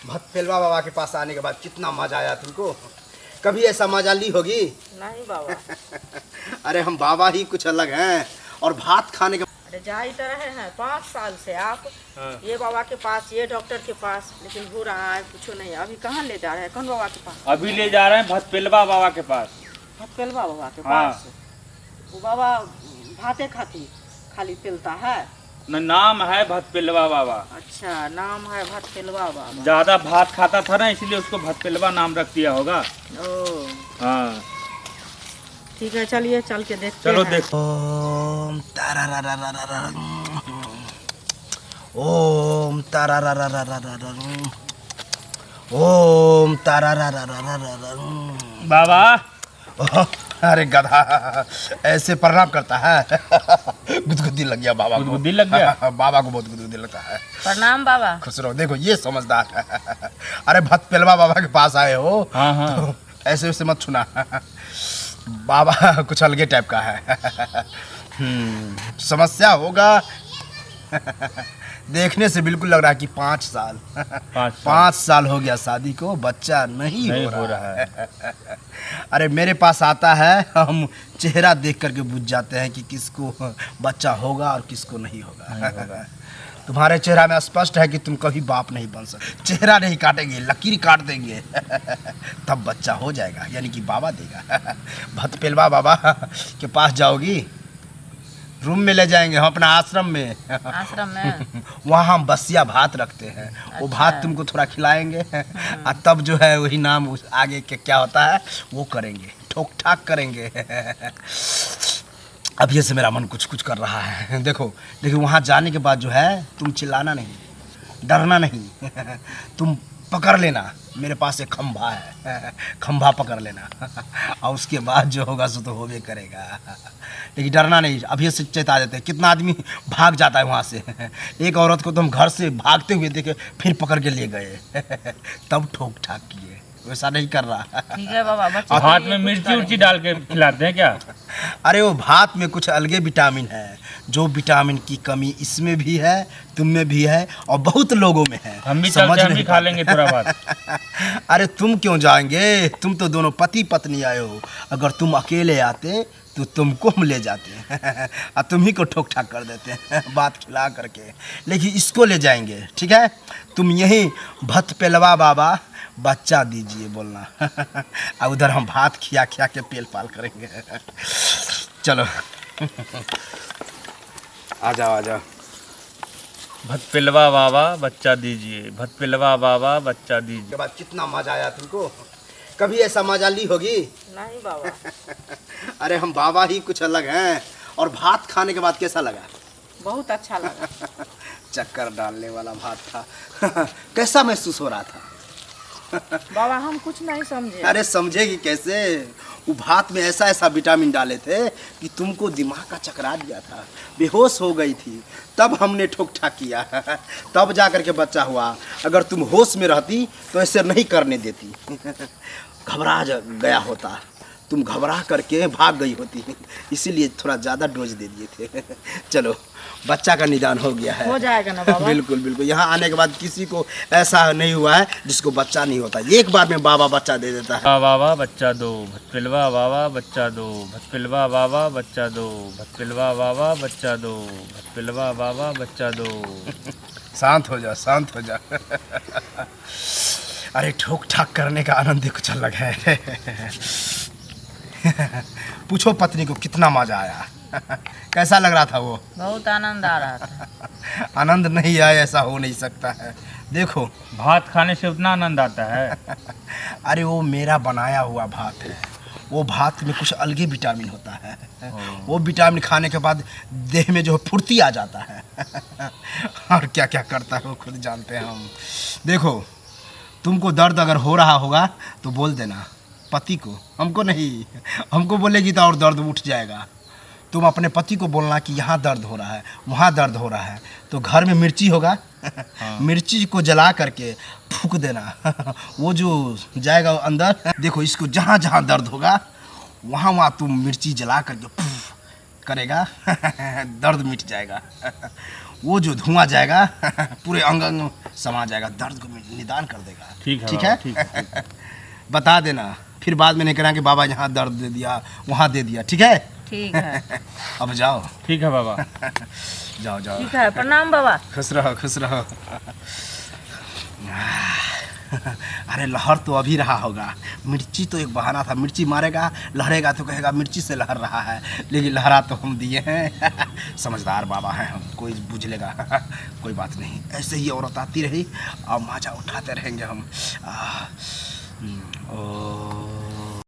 भतपेलवा बाबा के पास आने के बाद कितना मजा आया तुमको। कभी ऐसा मजा ली होगी? नहीं बाबा। अरे हम बाबा ही कुछ अलग हैं। और भात खाने के अरे जा ही तो रहे हैं 5 साल से आप। हाँ। ये बाबा के पास, ये डॉक्टर के पास, लेकिन हो रहा है कुछ नहीं। अभी कहाँ ले जा रहे हैं? कौन बाबा के पास? अभी ले जा रहे हैं भतपेलवा बाबा के पास। भतपेलवा बाबा के हाँ। पास। वो बाबा भाते खाली पेलता है। नाम है भतपेलवा बाबा। अच्छा, नाम है भतपेलवा बाबा। ज्यादा भात खाता था ना, इसलिए उसको भतपेलवा नाम रख दिया होगा। ओ हाँ ठीक है, चलिए चल के देखते चलो हैं। देखो। ओम तारारारारारा, ओम तारारारारारा, ओम तारारारारारा। बाबा ओह, अरे गधा ऐसे प्रणाम करता है। गुदगुदी लग गया बाबा को। गुदगुदी लग गया? बाबा को बहुत गुदगुदी लगता है। प्रणाम बाबा। खुश रहो। देखो ये समझदार है। अरे भतपेलवा बाबा के पास आए हो। हाँ हाँ। तो ऐसे वैसे मत छूना। बाबा कुछ अलगे टाइप का है। समस्या होगा। देखने से बिल्कुल लग रहा है कि 5 साल 5 साल हो गया शादी को, बच्चा नहीं हो रहा है। अरे मेरे पास आता है, हम चेहरा देख करके बुझ जाते हैं कि किसको बच्चा होगा और किसको नहीं होगा। तुम्हारे चेहरा में स्पष्ट है कि तुम कभी बाप नहीं बन सकते। चेहरा नहीं काटेंगे, लकीर काट देंगे। तब बच्चा हो जाएगा, यानी कि बाबा देगा। भतपेलवा बाबा के पास जाओगी, रूम में ले जाएंगे हम, अपना आश्रम में। आश्रम में वहाँ हम बसिया भात रखते हैं। वो भात तुमको थोड़ा खिलाएंगे और तब जो है वही नाम आगे के क्या होता है वो करेंगे, ठोक ठाक करेंगे। अब ये से मेरा मन कुछ कुछ कर रहा है। देखो देखो, वहाँ जाने के बाद जो है तुम चिल्लाना नहीं, डरना नहीं। तुम पकड़ लेना, मेरे पास एक खंभा है, खंभा पकड़ लेना। और उसके बाद जो होगा सो तो होबे करेगा। लेकिन डरना नहीं। अभी से चेता देते हैं, कितना आदमी भाग जाता है वहाँ से। एक औरत को तो हम घर से भागते हुए देखे, फिर पकड़ के ले गए। तब ठोक ठाक किए। वैसा नहीं कर रहा। ठीक है बाबा। बच्चे भात में मिर्ची उर्ची डाल के खिलाते हैं क्या? अरे वो भात में कुछ अलगे विटामिन है, जो विटामिन की कमी इसमें भी है, तुम में भी है और बहुत लोगों में है। हम भी चलते, हम भी खा लेंगे थोड़ा भात। अरे तुम क्यों जाएंगे? तुम तो दोनों पति पत्नी आए हो। अगर तुम अकेले आते तो तुमको हम ले जाते और तुम ही को ठोक ठाक कर देते बात खिला करके। लेकिन इसको ले जाएंगे, ठीक है? तुम यहीं भतपेलवा बाबा बच्चा दीजिए बोलना। और उधर हम भात खिया खिया के पेल पाल करेंगे। चलो आ जाओ आ जाओ। भतपेलवा बाबा बच्चा दीजिए, भतपेलवा बाबा बच्चा दीजिए। के बाद कितना मजा आया तुमको। कभी ऐसा मजा ली होगी? नहीं बाबा। अरे हम बाबा ही कुछ अलग हैं। और भात खाने के बाद कैसा लगा? बहुत अच्छा लगा। चक्कर डालने वाला भात था। कैसा महसूस हो रहा था? बाबा हम कुछ नहीं समझे। अरे समझेगी कैसे? वो भात में ऐसा ऐसा विटामिन डाले थे कि तुमको दिमाग का चकरा दिया था, बेहोश हो गई थी। तब हमने ठोक ठाक किया, तब जा कर के बच्चा हुआ। अगर तुम होश में रहती तो ऐसे नहीं करने देती। घबरा गया होता, तुम घबरा करके भाग गई होती, इसीलिए थोड़ा ज़्यादा डोज दे दिए थे। चलो बच्चा का निदान हो गया है। हो जाएगा ना बाबा? बिल्कुल बिल्कुल। यहाँ आने के बाद किसी को ऐसा नहीं हुआ है जिसको बच्चा नहीं होता। एक बार में बाबा बच्चा दे देता है। बाबा बच्चा दो, भतपेलवा बाबा बच्चा दो, भतपेलवा बाबा बच्चा दो, भतपेलवा बाबा बच्चा दो, भतपेलवा बाबा बच्चा दो। शांत हो जा, शांत हो जा। अरे ठोक ठाक करने का आनंद ही कुछ अलग है। पूछो पत्नी को कितना मजा आया। कैसा लग रहा था वो? बहुत आनंद आ रहा था। आनंद नहीं आया ऐसा हो नहीं सकता है। देखो भात खाने से उतना आनंद आता है। अरे वो मेरा बनाया हुआ भात है। वो भात में कुछ अलगे विटामिन होता है। वो विटामिन खाने के बाद देह में जो है फुर्ती आ जाता है। और क्या क्या करता है वो खुद जानते हैं हम। देखो तुमको दर्द अगर हो रहा होगा तो बोल देना पति को, हमको नहीं। हमको बोलेगी तो और दर्द उठ जाएगा। तुम अपने पति को बोलना कि यहाँ दर्द हो रहा है, वहाँ दर्द हो रहा है। तो घर में मिर्ची होगा, मिर्ची को जला करके फूंक देना। वो जो जाएगा अंदर। देखो इसको जहाँ जहाँ दर्द होगा वहाँ वहाँ तुम मिर्ची जला करके करेगा। दर्द मिट जाएगा। वो जो धुआं जाएगा पूरे अंग अंग समा जाएगा, दर्द को निदान कर देगा। ठीक है ठीक बाबा, है ठीक है। बता देना, फिर बाद में नहीं कहना कि बाबा यहाँ दर्द दे दिया वहाँ दे दिया। ठीक है ठीक है। अब जाओ, ठीक है बाबा। जाओ जाओ। ठीक है, प्रणाम बाबा। खुश रहो खुश रहो। अरे लहर तो अभी रहा होगा, मिर्ची तो एक बहाना था, मिर्ची मारेगा लहरेगा तो कहेगा मिर्ची से लहर रहा है, लेकिन लहरा तो हम दिए हैं। समझदार बाबा हैं हम, कोई बुझ लेगा। कोई बात नहीं, ऐसे ही औरत आती रही और मजा उठाते रहेंगे हम। ओ